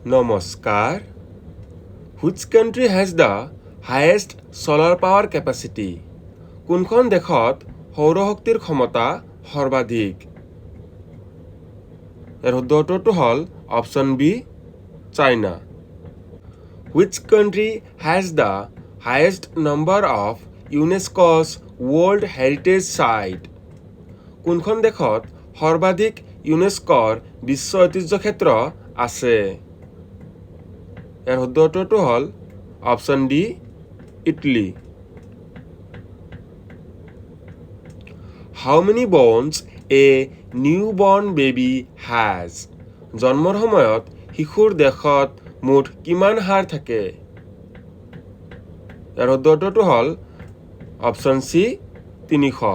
নমস্কাৰ Which country has the highest solar power capacity? কোনখন দেশত সৌৰশক্তিৰ ক্ষমতা সৰ্বাধিক? ইয়াৰ উত্তৰটো হ'ল option B China Which country has the highest number of UNESCO's World Heritage Site? কোনখন দেশত সৰ্বাধিক ইউনেস্কোৰ বিশ্ব ঐতিহ্য ক্ষেত্ৰ আছে ইয়াৰ উত্তৰটো হ'ল option D Italy How many bones a newborn baby has? জন্মৰ সময়ত শিশুৰ দেহত মুঠ কিমান হাড় থাকে ইয়াৰ উত্তৰটো হ'ল option C 300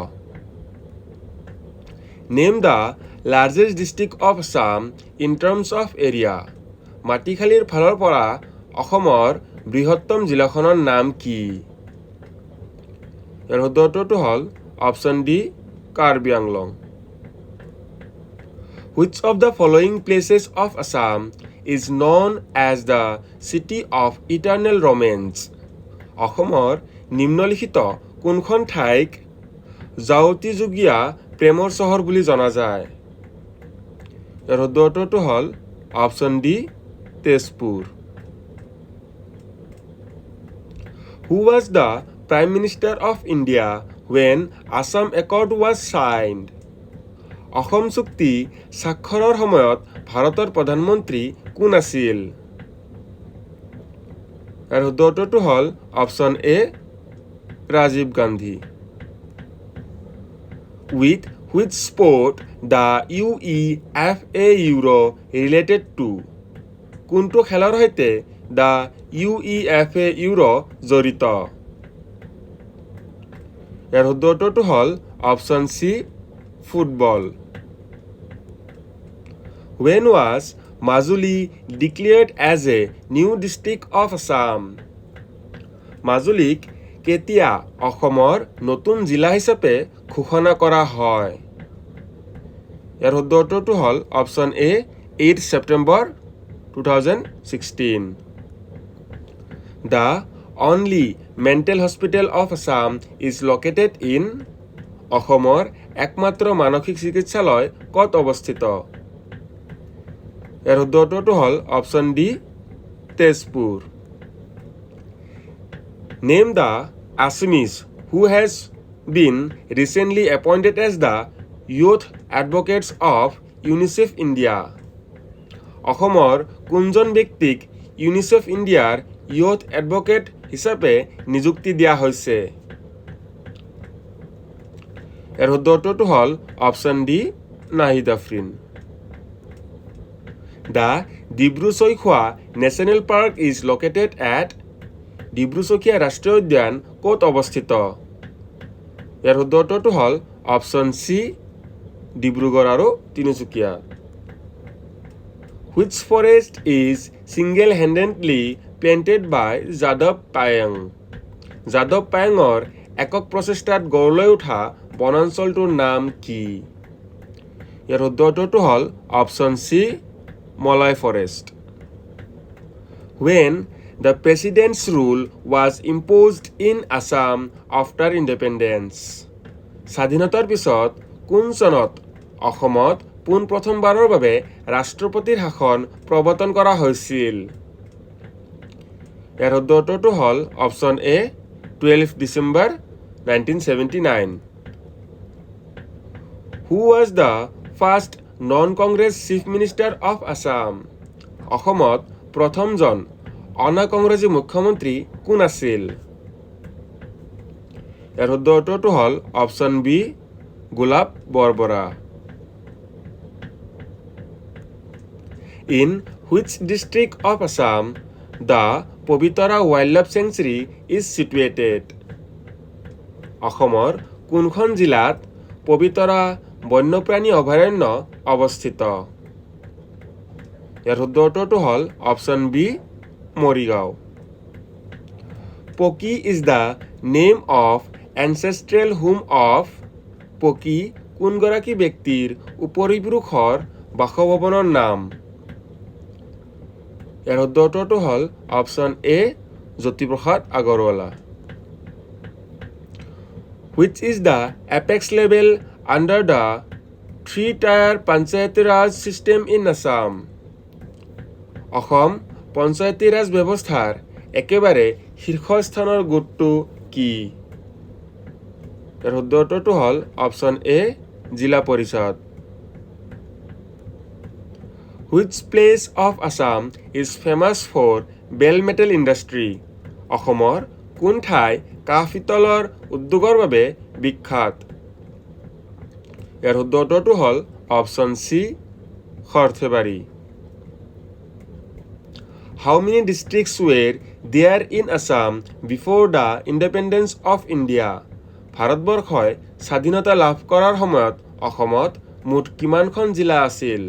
Name the largest district of Assam in terms of area. মাটিখালীৰ ফালৰ পৰা অসমৰ বৃহত্তম জিলাখনৰ নাম কি ইয়াৰ উত্তৰটো হ'ল option D Karbi Anglong Which of the following places of Assam is known as the city of eternal romance? অসমৰ নিম্নলিখিত কোনখন ঠাইক যাৱতীযুগীয়া প্ৰেমৰ চহৰ বুলি জনা যায় ইয়াৰ উত্তৰটো হ'ল option D Tezpur Who was the Prime Minister of India when Assam Accord was signed? Assam চুক্তি স্বাক্ষৰৰ সময়ত ভাৰতৰ প্ৰধানমন্ত্ৰী কোন আছিল ইয়াৰ উত্তৰটো হ'ল option A Rajiv Gandhi With which sport the UEFA Euro related to? কোনটো খেলৰ সৈতে the UEFA Euro জড়িত ইয়াৰ উত্তৰটো হ'ল option C football When was Majuli declared as a new district of Assam? মাজুলীক কেতিয়া অসমৰ নতুন জিলা হিচাপে ঘোষণা কৰা হয় ইয়াৰ উত্তৰটো হ'ল option A 8 September 2016 The only mental hospital of Assam is located in অসমৰ একমাত্ৰ মানসিক চিকিৎসালয় ক'ত অৱস্থিত ইয়াৰ উত্তৰটো হ'ল option D Tezpur Name the Assamese who has been recently appointed as the Youth Advocates of UNICEF India. অসমৰ কোনজন ব্যক্তিক ইউনিচেফ ইণ্ডিয়াৰ ইয়ুথ এডভোকেট হিচাপে নিযুক্তি দিয়া হৈছে ইয়াৰ উত্তৰটো হ'ল option D Nahid Afrin The Dibru-Soikhwa National Park is located at Dibru-Saikhowa ৰাষ্ট্ৰীয় উদ্যান ক'ত অৱস্থিত ইয়াৰ উত্তৰটো হ'ল অপশ্যন সি ডিব্ৰুগড় আৰু Tinsukia Which forest is single-handedly planted by Yadav Payeng Yadav পায়েঙৰ একক প্ৰচেষ্টাত গঢ় লৈ উঠা বনাঞ্চলটোৰ নাম কি ইয়াৰ উত্তৰটো হ'ল অপশ্যন সি মলাই forest When the president's rule was imposed in Assam after independence. স্বাধীনতাৰ পিছত কোন চনত অসমত পোনপ্ৰথমবাৰৰ বাবে ৰাষ্ট্ৰপতিৰ শাসন প্ৰৱৰ্তন কৰা হৈছিল ইয়াৰ উত্তৰটো হ'ল option A 12 December 1979 Who was the first non-Congress chief minister of Assam? অসমত প্ৰথমজন অনা-কংগ্ৰেছী মুখ্যমন্ত্ৰী কোন আছিল ইয়াৰ উত্তৰটো হ'ল option B Golap Borbora In which district of Assam the Pabitra Wildlife Sanctuary is situated? অসমৰ কোনখন জিলাত পবিতৰা বন্যপ্ৰাণী অভয়াৰণ্য অৱস্থিত ইয়াৰ উত্তৰটো হ'ল option B Morigaon Poki is the name of ancestral home of Poki কোনগৰাকী ব্যক্তিৰ উপৰিপুৰুষৰ বাসভৱনৰ নাম ইয়াৰ শুদ্ধ উত্তৰটো হ'ল option A Jyotiprasad Agarwala Which is the apex level under the three-tier Panchayati Raj system in Assam? Assam panchayati raj ব্যৱস্থাৰ একেবাৰে শীৰ্ষস্থানৰ গোটটো কি ইয়াৰ শুদ্ধ উত্তৰটো হ'ল অপশ্যন এ জিলা পৰিষদ Which place of Assam is famous for bell metal industry? অসমৰ কোন ঠাই কাঁহ পিতলৰ উদ্যোগৰ বাবে বিখ্যাত ইয়াৰ শুদ্ধ উত্তৰটো হ'ল option C Sarthebari How many districts were there in Assam before the independence of India? ভাৰতবৰ্ষই স্বাধীনতা লাভ কৰাৰ সময়ত অসমত মুঠ কিমানখন জিলা আছিল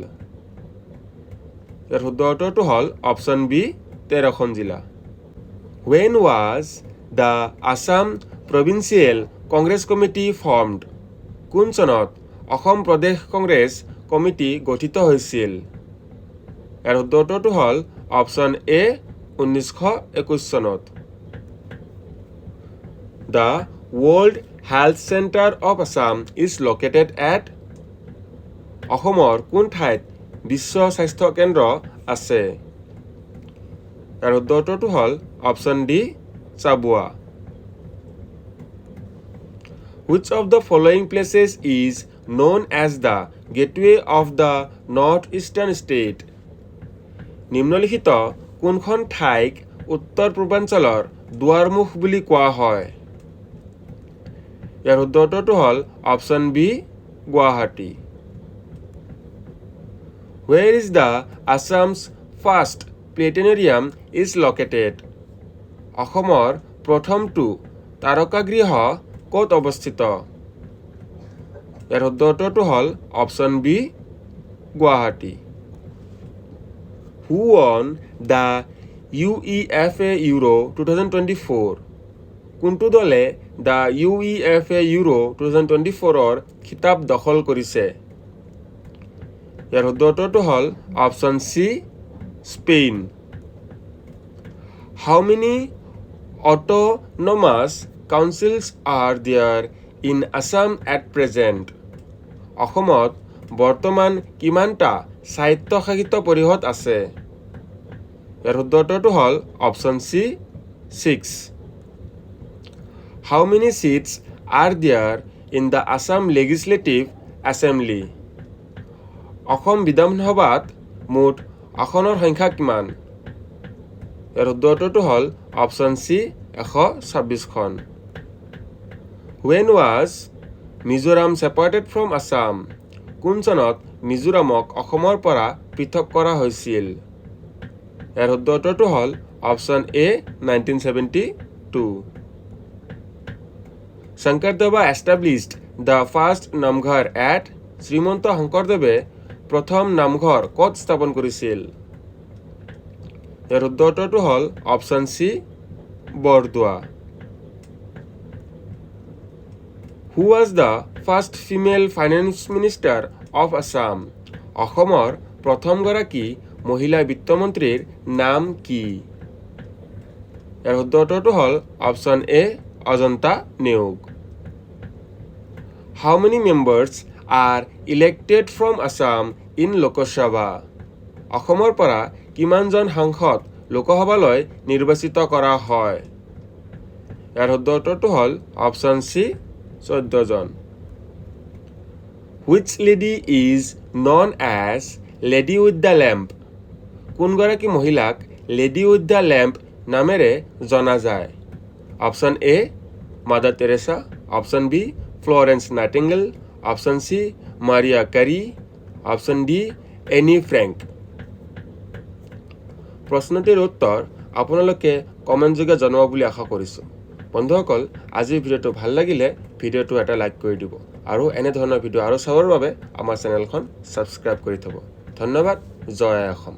ইয়াৰ শুদ্ধ উত্তৰটো হ'ল অপশ্যন বি 13খন জিলা When was the Assam Provincial Congress Committee formed? কোন চনত অসম প্ৰদেশ কংগ্ৰেছ কমিটি গঠিত হৈছিল ইয়াৰ শুদ্ধ উত্তৰটো হ'ল অপশ্যন এ 1921 চনত The World Health Center of Assam is located at অসমৰ কোন ঠাইত বিশ্ব স্বাস্থ্য কেন্দ্ৰ আছে ইয়াৰ শুদ্ধ উত্তৰটো হ'ল option D Chabua Which of the following places is known as the gateway of the northeastern state? নিম্নলিখিত কোনখন ঠাইক উত্তৰ পূৰ্বাঞ্চলৰ দুৱাৰমুখ বুলি কোৱা হয় ইয়াৰ শুদ্ধ উত্তৰটো হ'ল option B Guwahati Where is the Assam's first planetarium is located? অসমৰ প্ৰথমটো তাৰকাগৃহ ক'ত অৱস্থিত ইয়াৰ শুদ্ধ উত্তৰটো হ'ল option B Guwahati Who won the UEFA Euro 2024? কোনটো দলে দ্য UEFA Euro 2024ৰ খিতাপ দখল কৰিছে ইয়াৰ শুদ্ধ উত্তৰটো হ'ল option C Spain How many autonomous councils are there in Assam at present? অসমত বৰ্তমান কিমানটা স্বায়ত্তশাসিত পৰিষদ আছে ইয়াৰ শুদ্ধ উত্তৰটো হ'ল option C 6 How many seats are there in the Assam Legislative Assembly? Assam বিধানসভাত মুঠ আসনৰ সংখ্যা কিমান ইয়াৰ শুদ্ধ উত্তৰটো হ'ল অপশ্যন চি 126খন When was Mizoram separated from Assam? কোন চনত মিজোৰামক অসমৰ পৰা পৃথক কৰা হৈছিল ইয়াৰ শুদ্ধ উত্তৰটো হ'ল option A 1972 Shankardev established the first namghar at Srimanta শংকৰদেৱে প্ৰথম নামঘৰ ক'ত স্থাপন কৰিছিল ইয়াৰ শুদ্ধ উত্তৰটো হ'ল option C Bordowa Who was the first female finance minister of Assam? অসমৰ প্ৰথমগৰাকী মহিলা বিত্তমন্ত্ৰীৰ নাম কি ইয়াৰ শুদ্ধ উত্তৰটো হ'ল option A Ajanta Neog How many members are elected from Assam in Lok Sabha? অসমৰ পৰা কিমানজন সাংসদ লোকসভালৈ নিৰ্বাচিত কৰা হয় ইয়াৰ শুদ্ধ উত্তৰটো হ'ল অপশ্যন চি 14 জন Which lady is known as Lady with the Lamp? কোনগৰাকী মহিলাক Lady with the Lamp নামেৰে জনা যায় option A mother Teresa option B Florence Nightingale option C Maria Carey option D Anne Frank প্ৰশ্নটিৰ উত্তৰ আপোনালোকে কমেণ্টযোগে জনাব বুলি আশা কৰিছোঁ বন্ধুসকল আজিৰ ভিডিঅ'টো ভাল লাগিলে ভিডিঅ'টো এটা লাইক কৰি দিব আৰু এনেধৰণৰ ভিডিঅ' আৰু চাবৰ বাবে আমাৰ চেনেলখন ছাবস্ক্ৰাইব কৰি থ'ব ধন্যবাদ জয় অসম